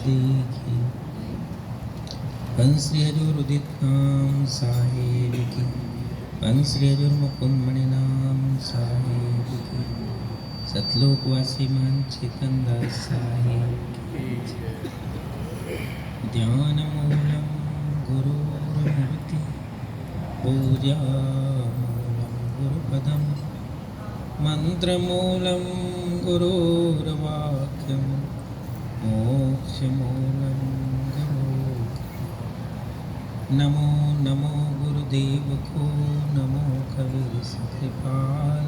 की। पंश्री हजूर उदित नाम साहेब की। पंश्री हजूर मुकुंद मणि नाम साहेब की। सतलोकवासी मान चेतन दास साहेब की। ध्यान मूलम गुरुर्मूर्ति पूजा मूलम गुरुपदम मंत्र मूलम गुरुर्वाक्यम मोक्ष मूलम गुरु। नमो नमो गुरुदेव को नमो कबीर कृपाल।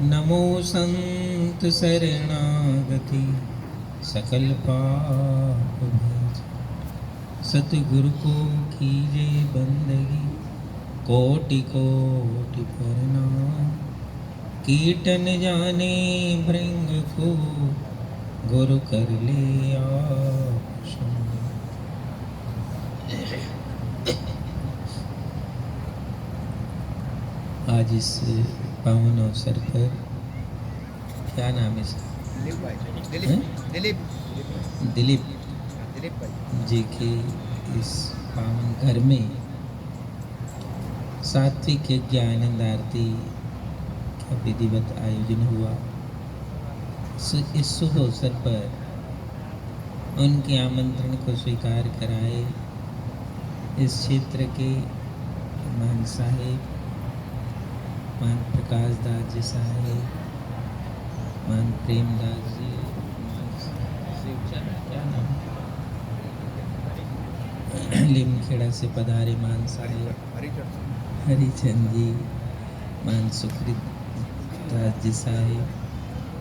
नमो संत शरणागति सकल पाप भंज। सतगुरु को कीजे बंदगी कोटि कोटि प्रणाम। कीर्तन जाने भृंग को गुरु कर ले आप समान। आज इस पावन अवसर पर क्या नाम है इसका? दिलीप जी के इस पावन घर में सात्विक यज्ञ आनंद आरती का विधिवत आयोजन हुआ। इस शुभ अवसर पर उनके आमंत्रण को स्वीकार कराए इस क्षेत्र के मान साहेब, मान प्रकाश दास जी साहेब, मान प्रेमदास जी, क्या नाम लिमखेड़ा से पधारे मान साहेब हरिचंद जी, मान सुकृत दास जी साहेब,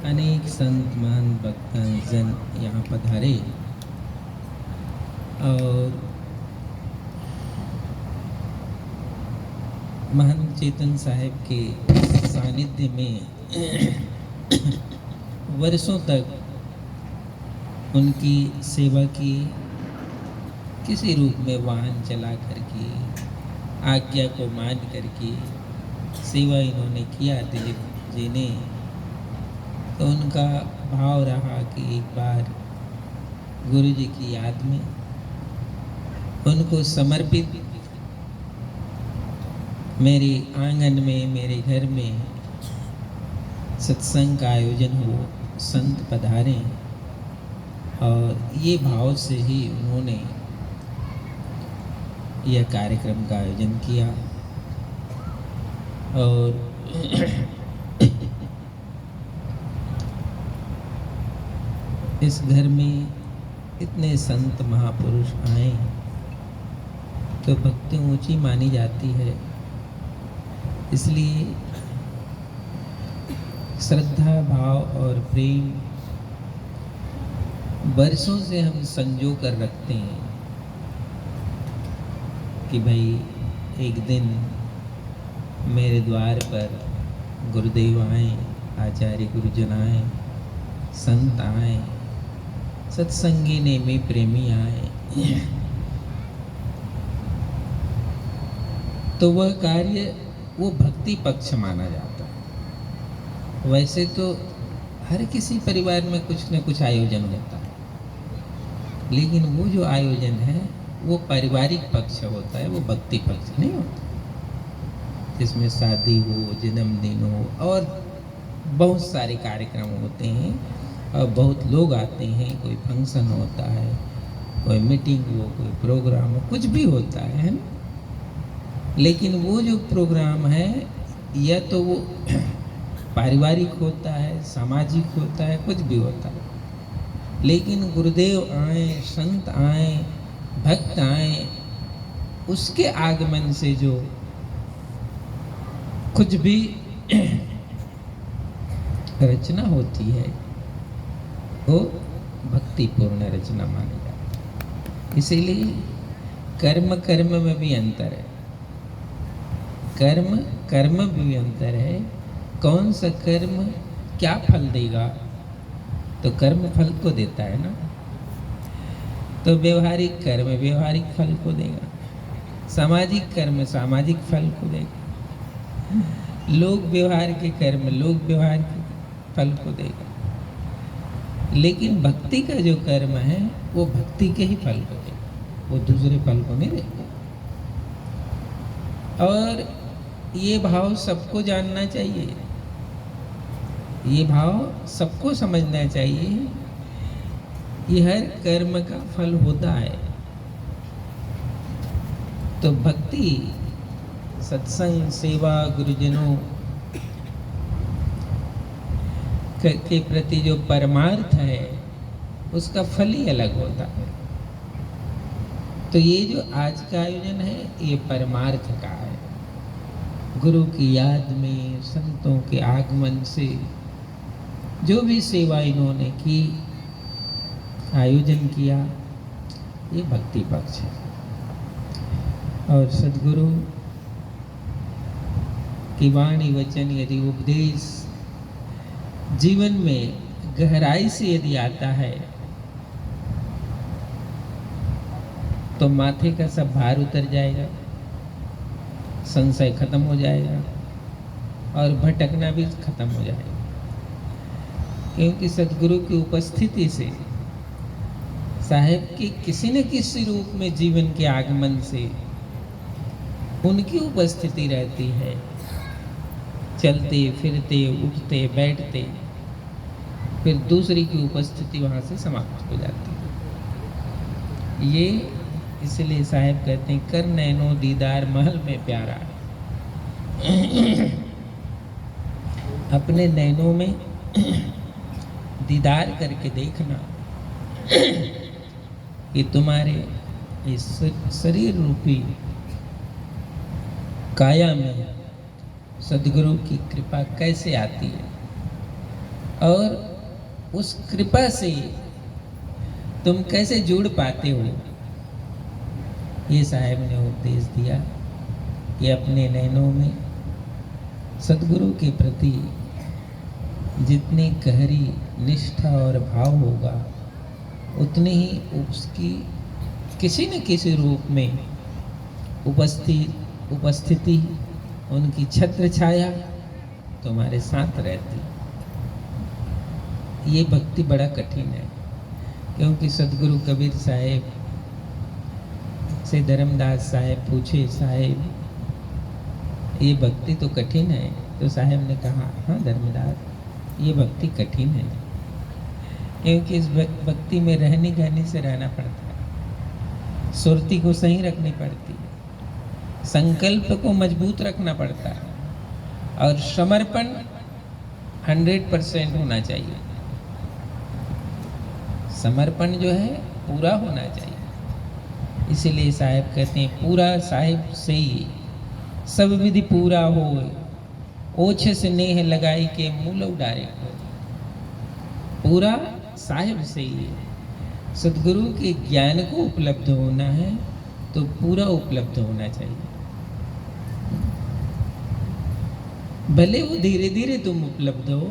अनेक संत मान भक्तजन यहाँ पधारे और महंत चेतन साहेब के सानिध्य में वर्षों तक उनकी सेवा की। किसी रूप में वाहन चला करके आज्ञा को मान करके सेवा इन्होंने किया दिलीप जी ने। तो उनका भाव रहा कि एक बार गुरु जी की याद में उनको समर्पित मेरे आंगन में, मेरे घर में सत्संग का आयोजन हो, संत पधारे और ये भाव से ही उन्होंने यह कार्यक्रम का आयोजन किया। और इस घर में इतने संत महापुरुष आए तो भक्ति ऊंची मानी जाती है। इसलिए श्रद्धा भाव और प्रेम वर्षों से हम संजो कर रखते हैं कि भाई एक दिन मेरे द्वार पर गुरुदेव आए, आचार्य गुरुजन आए, संत आए, सत्संगी नेमी प्रेमी आए तो वह कार्य वो भक्ति पक्ष माना जाता है। वैसे तो हर किसी परिवार में कुछ न कुछ आयोजन होता है, लेकिन वो जो आयोजन है वो पारिवारिक पक्ष होता है, वो भक्ति पक्ष नहीं होता, जिसमें शादी हो, जन्मदिन हो और बहुत सारे कार्यक्रम होते हैं और बहुत लोग आते हैं। कोई फंक्शन होता है, कोई मीटिंग हो, कोई प्रोग्राम हो, कुछ भी होता है ना। लेकिन वो जो प्रोग्राम है या तो वो पारिवारिक होता है, सामाजिक होता है, कुछ भी होता है, लेकिन गुरुदेव आए, संत आए, भक्त आए, उसके आगमन से जो कुछ भी रचना होती है वो भक्तिपूर्ण रचना मानी जाती है। इसीलिए कर्म कर्म में भी अंतर है, कर्म कर्म में भी अंतर है। कौन सा कर्म क्या फल देगा, तो कर्म फल को देता है ना। तो व्यवहारिक कर्म व्यवहारिक फल को देगा, सामाजिक कर्म सामाजिक फल को देगा, लोक व्यवहार के कर्म लोक व्यवहार के फल को देगा। लेकिन भक्ति का जो कर्म है वो भक्ति के ही फल को देगा, वो दूसरे फल को नहीं देगा। और ये भाव सबको जानना चाहिए, ये भाव सबको समझना चाहिए। ये हर कर्म का फल होता है। तो भक्ति, सत्संग, सेवा, गुरुजनों के प्रति जो परमार्थ है उसका फल ही अलग होता है। तो ये जो आज का आयोजन है ये परमार्थ का है। गुरु की याद में, संतों के आगमन से जो भी सेवा इन्होंने की, आयोजन किया, ये भक्ति पक्ष है। और सद्गुरु की वाणी, वचन, यदि उपदेश जीवन में गहराई से यदि आता है तो माथे का सब भार उतर जाएगा, संशय खत्म हो जाएगा और भटकना भी खत्म हो जाएगा। क्योंकि सद्गुरु की उपस्थिति से, साहेब की किसी न किसी रूप में जीवन के आगमन से उनकी उपस्थिति रहती है। चलते फिरते, उठते बैठते, फिर दूसरी की उपस्थिति वहाँ से समाप्त हो जाती है। ये इसलिए साहेब कहते हैं, कर नैनो दीदार महल में प्यारा। अपने नैनों में दीदार करके देखना कि तुम्हारे इस शरीर रूपी काया में सद्गुरु की कृपा कैसे आती है और उस कृपा से तुम कैसे जुड़ पाते हो। ये साहब ने उपदेश दिया कि अपने नैनों में सद्गुरु के प्रति जितनी गहरी निष्ठा और भाव होगा उतनी ही उसकी किसी न किसी रूप में उपस्थिति, उनकी छत्र छाया तुम्हारे साथ रहती। ये भक्ति बड़ा कठिन है। क्योंकि सद्गुरु कबीर साहेब से धर्मदास साहेब पूछे, साहेब ये भक्ति तो कठिन है। तो साहेब ने कहा, हाँ धर्मदास, ये भक्ति कठिन है। क्योंकि इस भक्ति में रहने से रहना पड़ता है, सुरती को सही रखनी पड़ती है, संकल्प को मजबूत रखना पड़ता है और समर्पण 100% होना चाहिए। समर्पण जो है पूरा होना चाहिए। इसीलिए साहेब कहते हैं, पूरा साहिब से ही सब विधि पूरा हो, ओछे से नेह लगाई के मूल उडारे हो। पूरा साहिब से ही है। सद्गुरु के ज्ञान को उपलब्ध होना है तो पूरा उपलब्ध होना चाहिए। भले वो धीरे धीरे तुम उपलब्ध हो,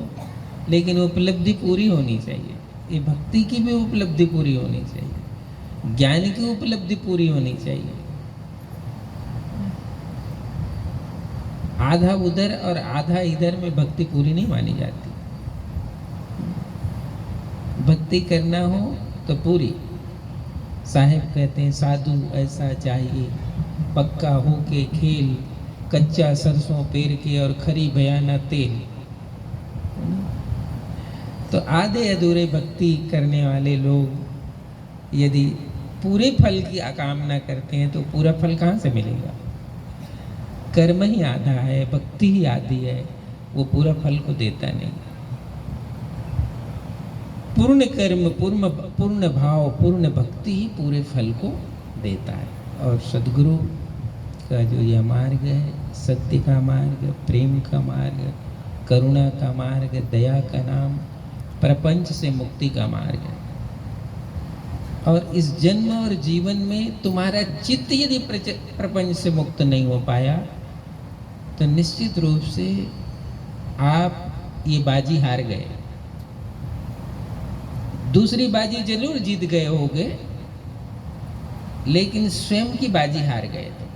लेकिन उपलब्धि पूरी होनी चाहिए। ये भक्ति की भी उपलब्धि पूरी होनी चाहिए, ज्ञान की उपलब्धि पूरी होनी चाहिए। आधा उधर और आधा इधर में भक्ति पूरी नहीं मानी जाती। भक्ति करना हो तो पूरी। साहेब कहते हैं, साधु ऐसा चाहिए पक्का हो के खेल, कच्चा सरसों पेर के और खरी बयाना तेल। तो आधे अधूरे भक्ति करने वाले लोग यदि पूरे फल की आकामना करते हैं तो पूरा फल कहाँ से मिलेगा? कर्म ही आधा है, भक्ति ही आधी है, वो पूरा फल को देता नहीं। पूर्ण कर्म, पूर्ण भाव, पूर्ण भक्ति ही पूरे फल को देता है। और सद्गुरु का जो यह मार्ग है, सत्य का मार्ग, प्रेम का मार्ग, करुणा का मार्ग, दया का नाम, प्रपंच से मुक्ति का मार्ग है। और इस जन्म और जीवन में तुम्हारा चित्त यदि प्रपंच से मुक्त नहीं हो पाया तो निश्चित रूप से आप ये बाजी हार गए। दूसरी बाजी जरूर जीत गए होगे, लेकिन स्वयं की बाजी हार गए थे।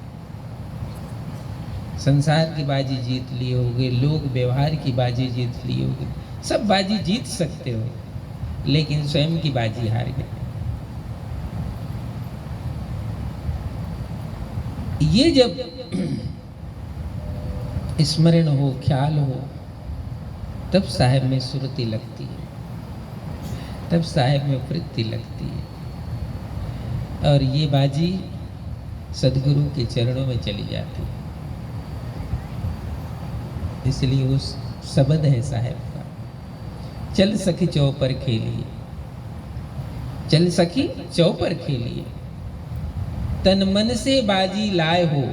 संसार की बाजी जीत लिए होगे, लोग व्यवहार की बाजी जीत लिए होगे, सब बाजी जीत सकते हो, लेकिन स्वयं की बाजी हार गए। ये जब स्मरण हो, ख्याल हो, तब साहेब में सुरती लगती है, तब साहेब में वृत्ति लगती है, और ये बाजी सदगुरु के चरणों में चली जाती है। इसलिए उस शब्द है साहेब का, चल सखी चौपर खेलिए, चल सखी चौपर खेलिए, तन मन से बाजी लाए हो,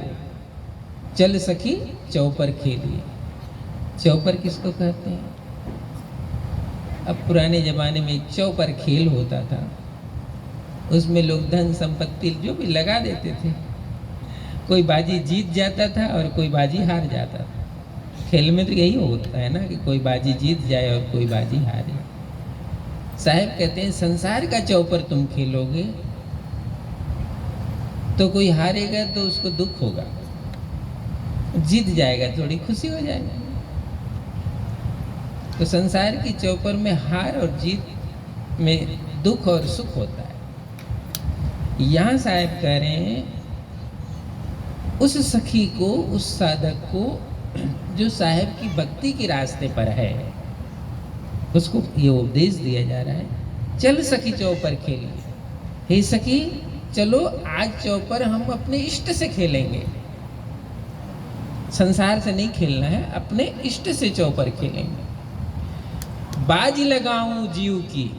चल सखी चौपर खेलिए। चौपर किसको कहते हैं? अब पुराने जमाने में चौपर खेल होता था, उसमें लोग धन संपत्ति जो भी लगा देते थे। कोई बाजी जीत जाता था और कोई बाजी हार जाता था। खेल में तो यही होता है ना कि कोई बाजी जीत जाए और कोई बाजी हारे। साहब कहते हैं संसार का चौपर तुम खेलोगे तो कोई हारेगा तो उसको दुख होगा, जीत जाएगा थोड़ी खुशी हो जाएगी। तो संसार की चौपर में हार और जीत में दुख और सुख होता है। यहाँ साहब कह रहे हैं उस सखी को, उस साधक को जो साहब की भक्ति के रास्ते पर है, उसको ये उपदेश दिया जा रहा है, चल सखी चौपर खेलिए। हे सखी चलो आज चौपर हम अपने इष्ट से खेलेंगे, संसार से नहीं खेलना है, अपने इष्ट से चौपर खेलेंगे। बाजी लगाऊं जीव की,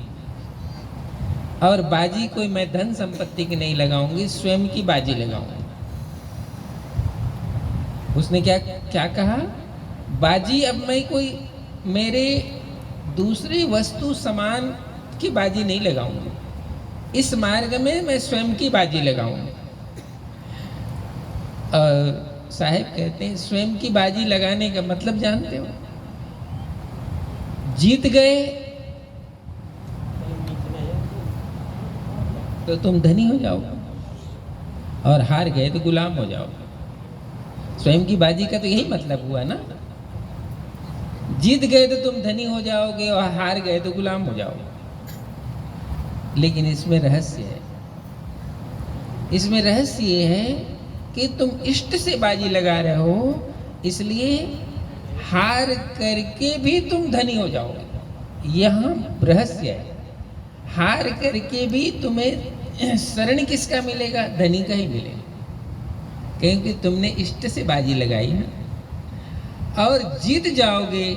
और बाजी कोई मैं धन संपत्ति की नहीं लगाऊंगी, स्वयं की बाजी लगाऊंगी। उसने क्या क्या कहा? बाजी अब मैं कोई मेरे दूसरी वस्तु सामान की बाजी नहीं लगाऊंगी, इस मार्ग में मैं स्वयं की बाजी लगाऊंगी। साहब कहते हैं स्वयं की बाजी लगाने का मतलब जानते हो? जीत गए तो तुम धनी हो जाओगे, और हार गए तो गुलाम हो जाओगे। स्वयं की बाजी का तो यही मतलब हुआ ना। जीत गए तो तुम धनी हो जाओगे और हार गए तो गुलाम हो जाओगे। लेकिन इसमें रहस्य है, इसमें रहस्य ये है कि तुम इष्ट से बाजी लगा रहे हो, इसलिए हार करके भी तुम धनी हो जाओगे। यहाँ रहस्य है। हार करके भी तुम्हें शरण किसका मिलेगा? धनी का ही मिलेगा, क्योंकि तुमने इष्ट से बाजी लगाई है। और जीत जाओगे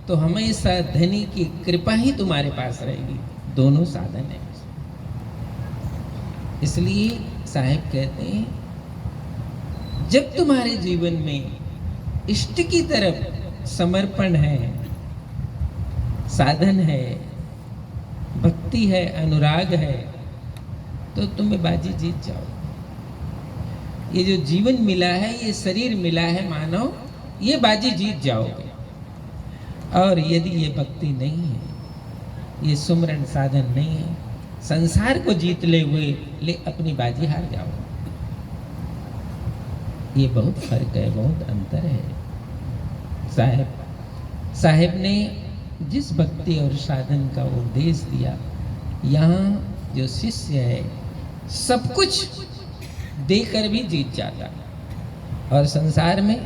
तो हमेशा धनी की कृपा ही तुम्हारे पास रहेगी। दोनों साधन है। इसलिए साहब कहते हैं जब तुम्हारे जीवन में इष्ट की तरफ समर्पण है, साधन है, भक्ति है, अनुराग है, तो तुम्हें बाजी जीत जाओ। ये जो जीवन मिला है, ये शरीर मिला है मानव, ये बाजी जीत जाओगे। और यदि ये भक्ति नहीं है, ये सुमरन साधन नहीं है, संसार को जीत ले हुए ले अपनी बाजी हार जाओ। ये बहुत फर्क है, बहुत अंतर है। साहब ने जिस भक्ति और साधन का उपदेश दिया, यहाँ जो शिष्य है सब कुछ देकर भी जीत जाता है, और संसार में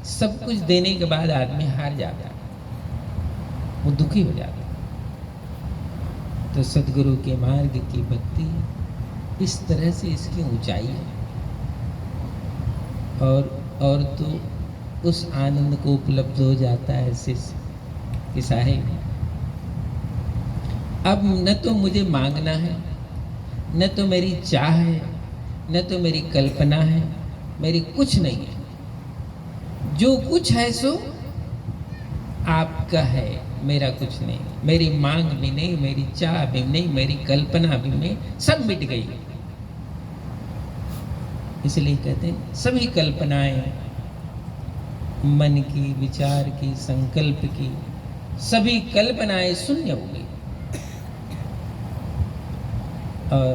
सब कुछ देने के बाद आदमी हार जाता है, वो दुखी हो जाता है। तो सदगुरु के मार्ग की भक्ति इस तरह से इसकी ऊंचाई है। और तो उस आनंद को उपलब्ध हो जाता है शिष्य कि साहिब अब न तो मुझे मांगना है, न तो मेरी चाह है, न तो मेरी कल्पना है, मेरी कुछ नहीं है। जो कुछ है सो आपका है, मेरा कुछ नहीं। मेरी मांग भी नहीं, मेरी चाह भी नहीं, मेरी कल्पना भी नहीं, सब मिट गई। इसलिए कहते हैं सभी कल्पनाएं मन की, विचार की, संकल्प की, सभी कल्पनाएं शून्य हो गई। और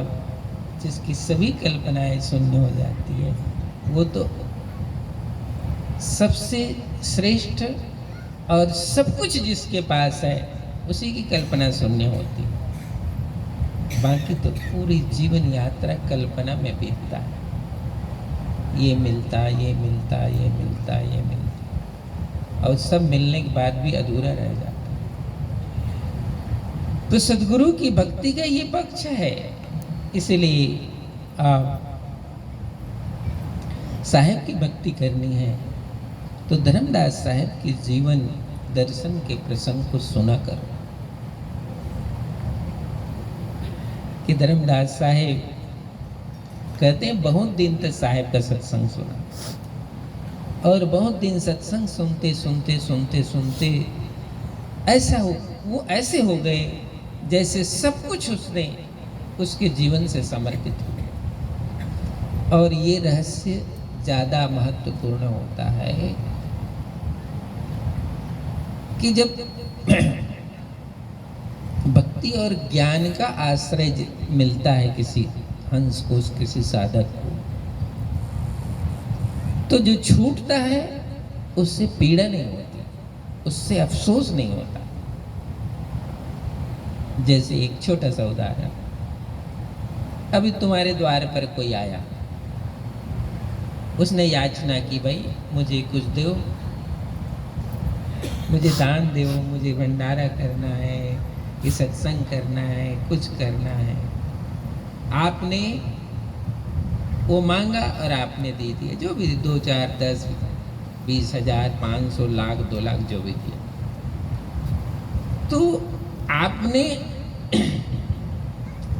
जिसकी सभी कल्पनाएं शून्य हो जाती है, वो तो सबसे श्रेष्ठ और सब कुछ जिसके पास है उसी की कल्पना शून्य होती है। बाकी तो पूरी जीवन यात्रा कल्पना में बीतता है। ये मिलता, ये मिलता, ये मिलता, ये मिलता, और सब मिलने के बाद भी अधूरा रह जाता। तो सदगुरु की भक्ति का ये पक्ष है। इसलिए आप साहेब की भक्ति करनी है तो धर्मदास साहेब के जीवन दर्शन के प्रसंग को सुना करो कि धर्मदास साहेब कहते हैं बहुत दिन तक साहेब का सत्संग सुना, और बहुत दिन सत्संग सुनते सुनते सुनते सुनते वो ऐसे हो गए जैसे सब कुछ उसने उसके जीवन से समर्पित हो गया। और ये रहस्य ज़्यादा महत्वपूर्ण होता है कि जब भक्ति और ज्ञान का आश्रय मिलता है किसी हंस को, किसी साधक को, तो जो छूटता है उससे पीड़ा नहीं होती, उससे अफसोस नहीं होता। जैसे एक छोटा सा उदाहरण, अभी तुम्हारे द्वार पर कोई आया, उसने याचना की, भाई मुझे कुछ दो, मुझे दान दो, मुझे भंडारा करना है, ये सत्संग करना है, कुछ करना है। आपने वो मांगा और आपने दे दिया, जो भी 2, 4, 10, 20 हजार, 500, लाख, 2 लाख, जो भी दिया। तो आपने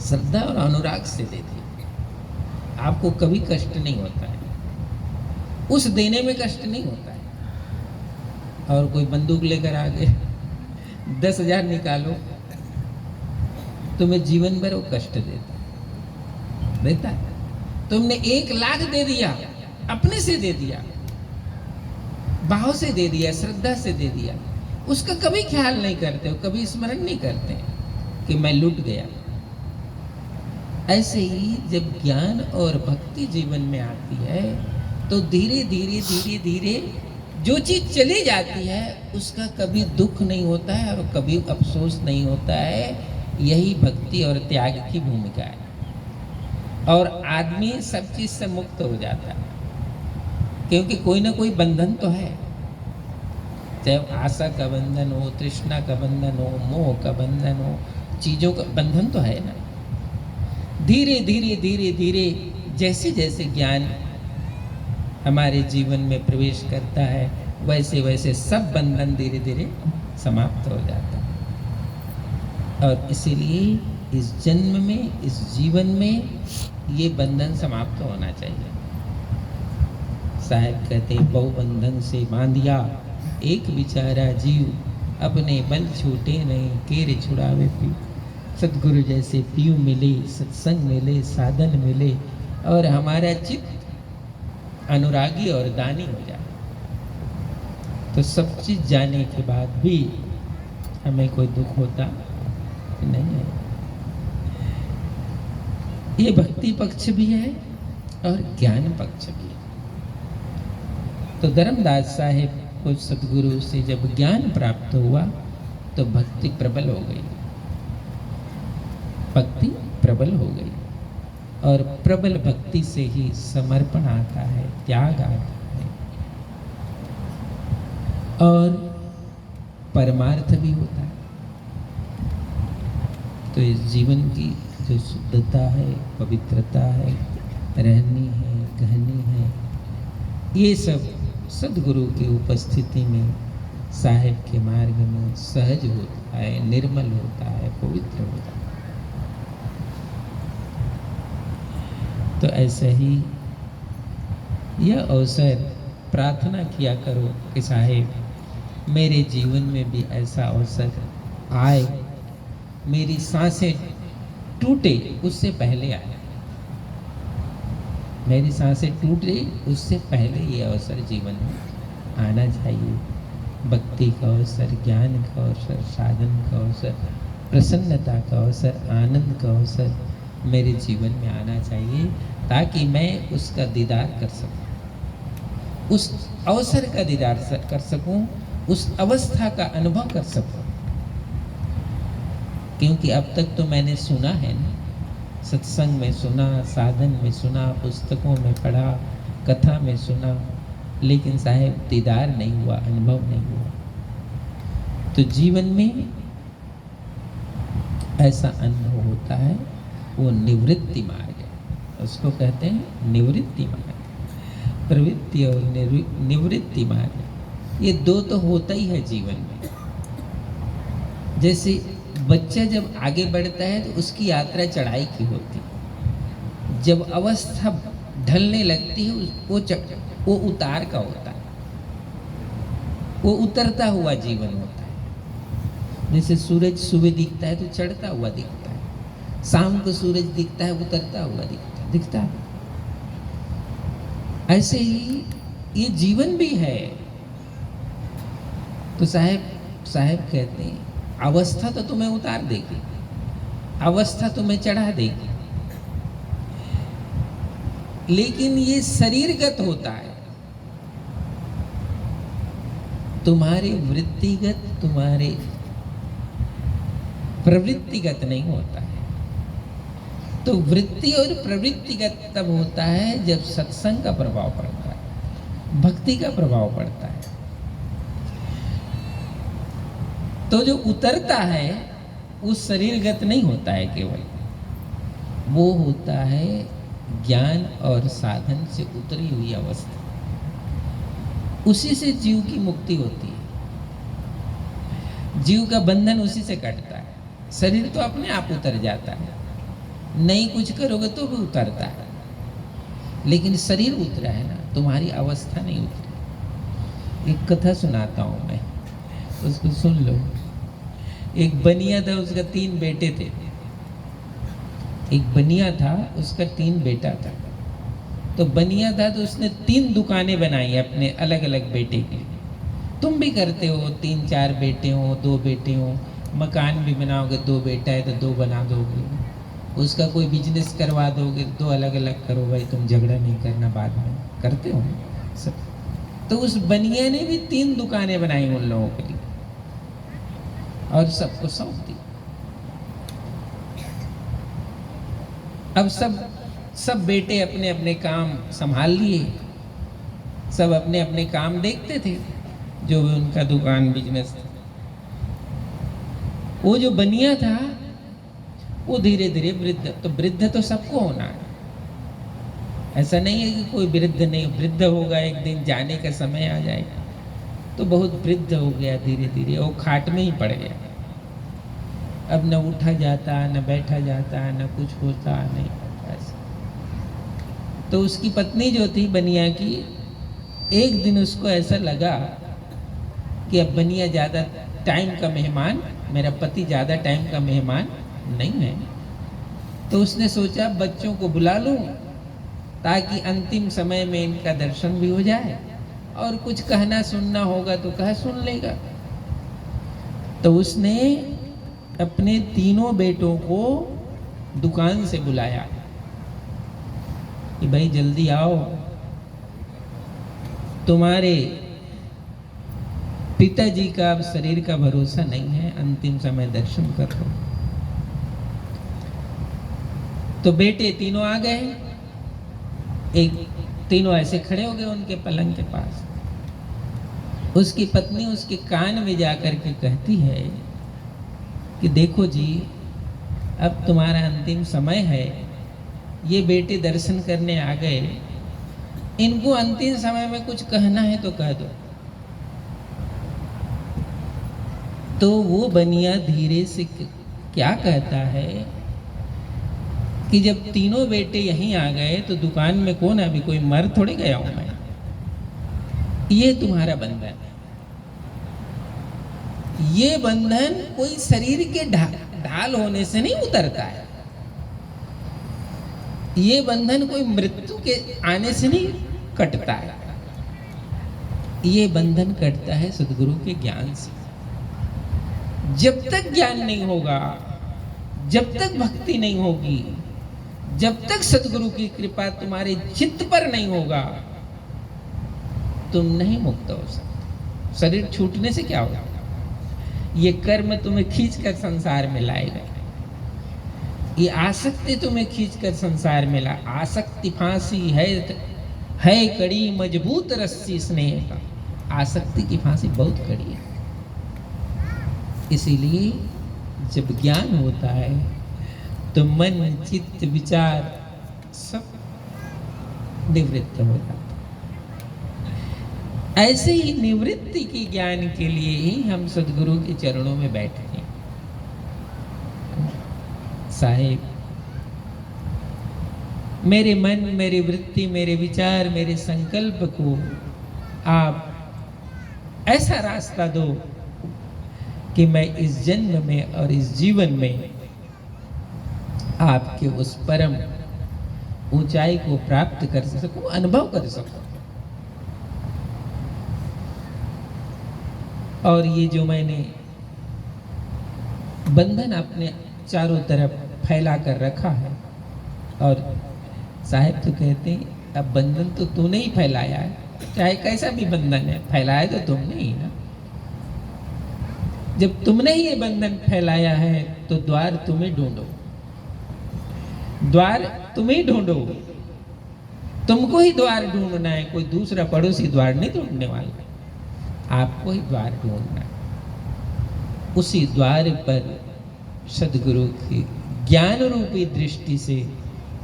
श्रद्धा और अनुराग से दे दिया, आपको कभी कष्ट नहीं होता है, उस देने में कष्ट नहीं होता है। और कोई बंदूक लेकर आ गए, 10,000 निकालो, तुम्हें जीवन भर वो कष्ट देता है। तुमने 1 लाख दे दिया, अपने से दे दिया, भाव से दे दिया, श्रद्धा से दे दिया, उसका कभी ख्याल नहीं करते हो, कभी स्मरण नहीं करते कि मैं लूट गया। ऐसे ही जब ज्ञान और भक्ति जीवन में आती है तो धीरे धीरे धीरे धीरे जो चीज चली जाती है उसका कभी दुख नहीं होता है और कभी अफसोस नहीं होता है। यही भक्ति और त्याग की भूमिका है, और आदमी सब चीज से मुक्त हो जाता है, क्योंकि कोई ना कोई बंधन तो है, चाहे आशा का बंधन हो, तृष्णा का बंधन हो, मोह का बंधन हो, चीजों का बंधन तो है ना। धीरे धीरे धीरे धीरे जैसे जैसे ज्ञान हमारे जीवन में प्रवेश करता है वैसे वैसे सब बंधन धीरे धीरे समाप्त हो जाता है। और इसीलिए इस जन्म में, इस जीवन में ये बंधन समाप्त होना चाहिए। साहब कहते बहु बंधन से बांधिया एक बिचारा जीव, अपने बल छूटे नहीं केरे छुड़ावे पी। सतगुरु जैसे पीयू मिले, सत्संग मिले, साधन मिले, और हमारा चित्त अनुरागी और दानी हो जाए, तो सब चीज जाने के बाद भी हमें कोई दुख होता नहीं है। ये भक्ति पक्ष भी है और ज्ञान पक्ष भी है। तो धर्मदास साहेब को सतगुरु से जब ज्ञान प्राप्त हुआ तो भक्ति प्रबल हो गई, भक्ति प्रबल हो गई, और प्रबल भक्ति से ही समर्पण आता है, त्याग आता है, और परमार्थ भी होता है। तो इस जीवन की जो शुद्धता है, पवित्रता है, रहनी है, कहनी है, ये सब सद्गुरु की उपस्थिति में, साहेब के मार्ग में सहज होता है, निर्मल होता है, पवित्र होता है। तो ऐसे ही यह अवसर प्रार्थना किया करो कि साहेब मेरे जीवन में भी ऐसा अवसर आए, मेरी सांसें टूटे उससे पहले आए, मेरी सांसें टूटे उससे पहले ये अवसर जीवन में आना चाहिए। भक्ति का अवसर, ज्ञान का अवसर, साधन का अवसर, प्रसन्नता का अवसर, आनंद का अवसर मेरे जीवन में आना चाहिए, ताकि मैं उसका दीदार कर सकूं, उस अवसर का दीदार कर सकूं, उस अवस्था का अनुभव कर सकूं। क्योंकि अब तक तो मैंने सुना है ना, सत्संग में सुना, साधन में सुना, पुस्तकों में पढ़ा, कथा में सुना, लेकिन साहेब दीदार नहीं हुआ, अनुभव नहीं हुआ। तो जीवन में ऐसा अनुभव होता है, वो निवृत्ति मार्ग है, उसको कहते हैं निवृत्ति मार्ग। प्रवृत्ति और निवृत्ति मार्ग, ये दो तो होता ही है जीवन में। जैसे बच्चा जब आगे बढ़ता है तो उसकी यात्रा चढ़ाई की होती है, जब अवस्था ढलने लगती है वो उतार का होता है, वो उतरता हुआ जीवन होता है। जैसे सूरज सुबह दिखता है तो चढ़ता हुआ दिखता है, शाम को सूरज दिखता है उतरता हुआ दिखता है। ऐसे ही ये जीवन भी है। तो साहब कहते हैं अवस्था तो तुम्हें उतार देगी, अवस्था तुम्हें चढ़ा देगी, लेकिन ये शरीरगत होता है, तुम्हारे वृत्तिगत, तुम्हारे प्रवृत्तिगत नहीं होता है। तो वृत्ति और प्रवृत्तिगत तब होता है जब सत्संग का प्रभाव पड़ता है, भक्ति का प्रभाव पड़ता है। तो जो उतरता है वो शरीरगत नहीं होता है केवल, वो होता है ज्ञान और साधन से उतरी हुई अवस्था। उसी से जीव की मुक्ति होती है, जीव का बंधन उसी से कटता है। शरीर तो अपने आप उतर जाता है, नहीं कुछ करोगे तो भी उतरता है, लेकिन शरीर उतरा है ना, तुम्हारी अवस्था नहीं उतरी। एक कथा सुनाता हूँ मैं, उसको सुन लो। एक बनिया था, उसका 3 बेटे थे। एक बनिया था, उसका 3 बेटा था। तो बनिया था तो उसने 3 दुकानें बनाई अपने अलग अलग बेटे की। तुम भी करते हो, 3-4 बेटे हो, 2 बेटे हो, मकान भी बनाओगे, 2 बेटा है तो 2 बना दोगे। उसका कोई बिजनेस करवा दोगे, 2 अलग अलग करो भाई, तुम झगड़ा नहीं करना, बाद में करते हो सब। तो उस बनिया ने भी 3 दुकानें बनाई उन लोगों के लिए और सबको सौंप दी। अब सब बेटे अपने अपने काम संभाल लिए, सब अपने अपने काम देखते थे, जो भी उनका दुकान बिजनेस था। वो जो बनिया था वो धीरे धीरे वृद्ध, तो वृद्ध तो सबको होना है, ऐसा नहीं है कि कोई वृद्ध नहीं, वृद्ध होगा, एक दिन जाने का समय आ जाएगा। तो बहुत वृद्ध हो गया, धीरे धीरे वो खाट में ही पड़ गया। अब न उठा जाता, न बैठा जाता, न कुछ होता नहीं ऐसा। तो उसकी पत्नी जो थी बनिया की, एक दिन उसको ऐसा लगा कि अब बनिया ज़्यादा टाइम का मेहमान, मेरा पति ज़्यादा टाइम का मेहमान नहीं है। तो उसने सोचा बच्चों को बुला लूं ताकि अंतिम समय में इनका दर्शन भी हो जाए, और कुछ कहना सुनना होगा तो कह सुन लेगा। तो उसने अपने 3 बेटों को दुकान से बुलाया कि भाई जल्दी आओ, तुम्हारे पिताजी का अब शरीर का भरोसा नहीं है, अंतिम समय दर्शन करो। तो बेटे तीनों आ गए, तीनों ऐसे खड़े हो गए उनके पलंग के पास। उसकी पत्नी उसके कान में जाकर के कहती है कि देखो जी, अब तुम्हारा अंतिम समय है, ये बेटे दर्शन करने आ गए, इनको अंतिम समय में कुछ कहना है तो कह दो। तो वो बनिया धीरे से क्या कहता है कि जब 3 बेटे यहीं आ गए तो दुकान में कौन है, अभी कोई मर थोड़े गया हूं मैं, ये तुम्हारा बंधन है। ये बंधन कोई शरीर के ढाल होने से नहीं उतरता है, ये बंधन कोई मृत्यु के आने से नहीं कटता है, ये बंधन कटता है सद्गुरु के ज्ञान से। जब तक ज्ञान नहीं होगा, जब तक भक्ति नहीं होगी, जब तक सद्गुरु की कृपा तुम्हारे चित्त पर नहीं होगा, तुम नहीं मुक्त हो सकते। शरीर छूटने से क्या होगा, ये कर्म तुम्हें खींचकर संसार में लाएगा, ये आसक्ति तुम्हें खींचकर संसार में ला। आसक्ति फांसी है है कड़ी मजबूत रस्सी स्नेह का। आसक्ति की फांसी बहुत कड़ी है। इसीलिए जब ज्ञान होता है तो मन चित्त विचार सब निवृत्त हो जाता है। ऐसे ही निवृत्ति के ज्ञान के लिए ही हम सदगुरु के चरणों में बैठे हैं। साहेब, मेरे मन, मेरी वृत्ति, मेरे विचार, मेरे संकल्प को आप ऐसा रास्ता दो कि मैं इस जन्म में और इस जीवन में आपके उस परम ऊंचाई को प्राप्त कर सकूं, अनुभव कर सकूं। और ये जो मैंने बंधन अपने चारों तरफ फैला कर रखा है, और साहब तो कहते हैं अब बंधन तो तूने ही फैलाया है, चाहे कैसा भी बंधन है, फैलाया तो तुमने ही ना। जब तुमने ही ये बंधन फैलाया है तो द्वार तुम्हें ढूंढो, द्वार तुम्हें ढूंढो। तुमको ही द्वार ढूंढना है, कोई दूसरा पड़ोसी द्वार नहीं ढूंढने वाला, आपको ही द्वार ढूंढना है। उसी द्वार पर सदगुरु की ज्ञान रूपी दृष्टि से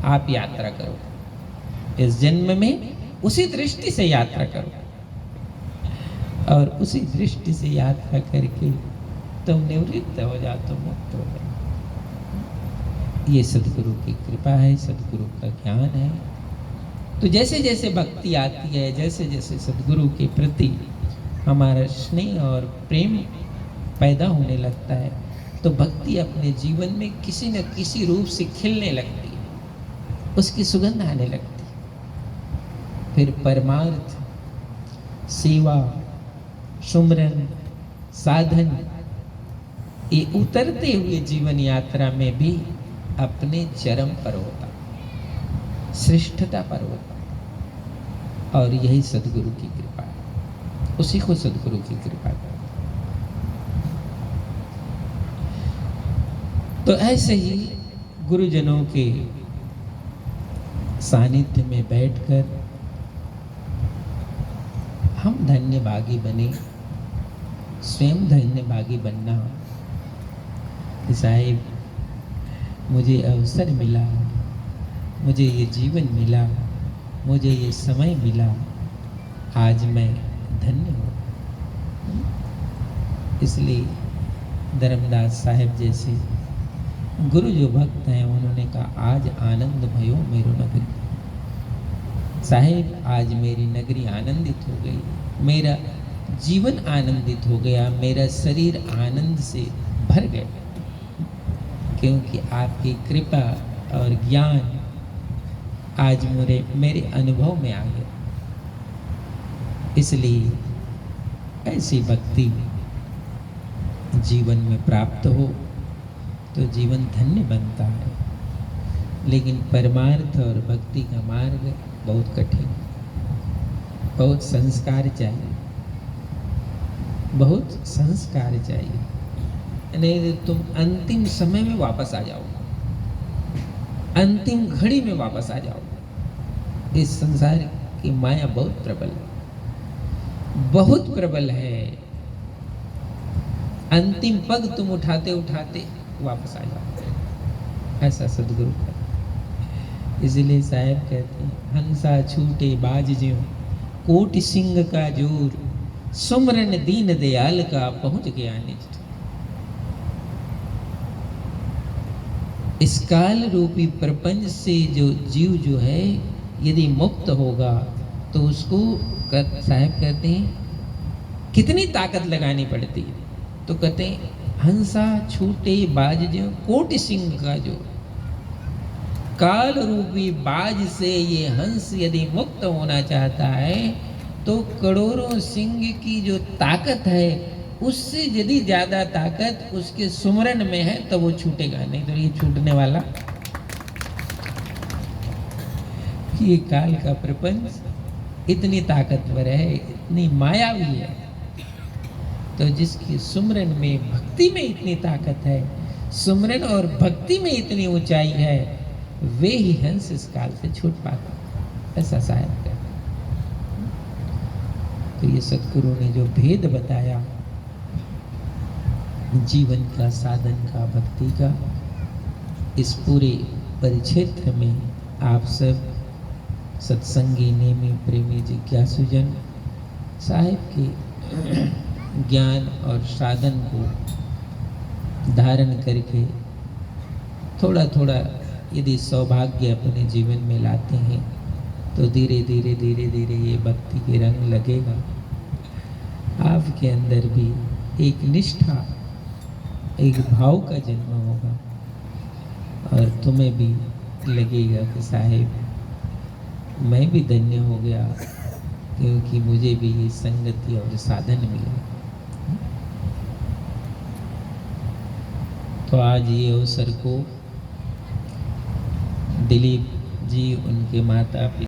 आप यात्रा करो। इस जन्म में उसी दृष्टि से यात्रा करो, और उसी दृष्टि से यात्रा करके तुम निवृत्त हो जाओ, तुम मुक्त हो जाओ। ये सदगुरु की कृपा है, सदगुरु का ज्ञान है। तो जैसे जैसे भक्ति आती है, जैसे जैसे सदगुरु के प्रति हमारा स्नेह और प्रेम पैदा होने लगता है, तो भक्ति अपने जीवन में किसी न किसी रूप से खिलने लगती है, उसकी सुगंध आने लगती है। फिर परमार्थ, सेवा, सुमरन, साधन, ये उतरते हुए जीवन यात्रा में भी अपने चरम पर होता, श्रेष्ठता पर होता। और यही सदगुरु की कृपा है, उसी को सदगुरु की कृपा है। तो ऐसे ही गुरुजनों के सानिध्य में बैठकर हम धन्यभागी बने, स्वयं धन्यभागी बनना। साहिब, मुझे अवसर मिला, मुझे ये जीवन मिला, मुझे ये समय मिला, आज मैं धन्य हूँ। इसलिए धर्मदास साहिब जैसे गुरु जो भक्त हैं, उन्होंने कहा आज आनंद भयो मेरो नगरी। साहिब, आज मेरी नगरी आनंदित हो गई, मेरा जीवन आनंदित हो गया, मेरा शरीर आनंद से भर गया, क्योंकि आपकी कृपा और ज्ञान आज मेरे अनुभव में आ गया। इसलिए ऐसी भक्ति जीवन में प्राप्त हो तो जीवन धन्य बनता है। लेकिन परमार्थ और भक्ति का मार्ग बहुत कठिन, बहुत संस्कार चाहिए, बहुत संस्कार चाहिए, नहीं तो तुम अंतिम समय में वापस आ जाओगे, अंतिम घड़ी में वापस आ जाओगे। इस संसार की माया बहुत प्रबल है, बहुत प्रबल है। अंतिम पग तुम उठाते उठाते वापस आ जाओ, ऐसा सदगुरु का। इसलिए साहब कहते हैं, हंसा छूटे बाज ज्यों कोटि सिंह का जोर, सुमरन दीन दयाल का पहुंच गया निज। इस काल रूपी प्रपंच से जो जीव जो है यदि मुक्त होगा तो उसको साहब कहते हैं कितनी ताकत लगानी पड़ती है। तो कहते हैं हंसा छूटे बाज जो कोटि सिंह का जो, काल रूपी बाज से ये हंस यदि मुक्त होना चाहता है तो करोड़ों सिंह की जो ताकत है उससे यदि ज्यादा ताकत उसके सुमरन में है तो वो छूटेगा, नहीं तो ये छूटने वाला। ये काल का प्रपंच इतनी ताकतवर है, इतनी मायावी है, तो जिसकी सुमरन में भक्ति में इतनी ताकत है, सुमरन और भक्ति में इतनी ऊंचाई है, वे ही हंस इस काल से छूट पाते, ऐसा साहब कहते। तो ये सद्गुरु ने जो भेद बताया जीवन का, साधन का, भक्ति का, इस पूरे परिक्षेत्र में आप सब सत्संगी, नेमी, प्रेमी, जिज्ञासुजन साहिब के ज्ञान और साधन को धारण करके थोड़ा थोड़ा यदि सौभाग्य अपने जीवन में लाते हैं तो धीरे धीरे धीरे धीरे ये भक्ति के रंग लगेगा। आपके अंदर भी एक निष्ठा, एक भाव का जन्म होगा और तुम्हें भी लगेगा कि साहिब मैं भी धन्य हो गया, क्योंकि मुझे भी ये संगति और साधन मिला। तो आज ये अवसर को दिलीप जी, उनके माता पिता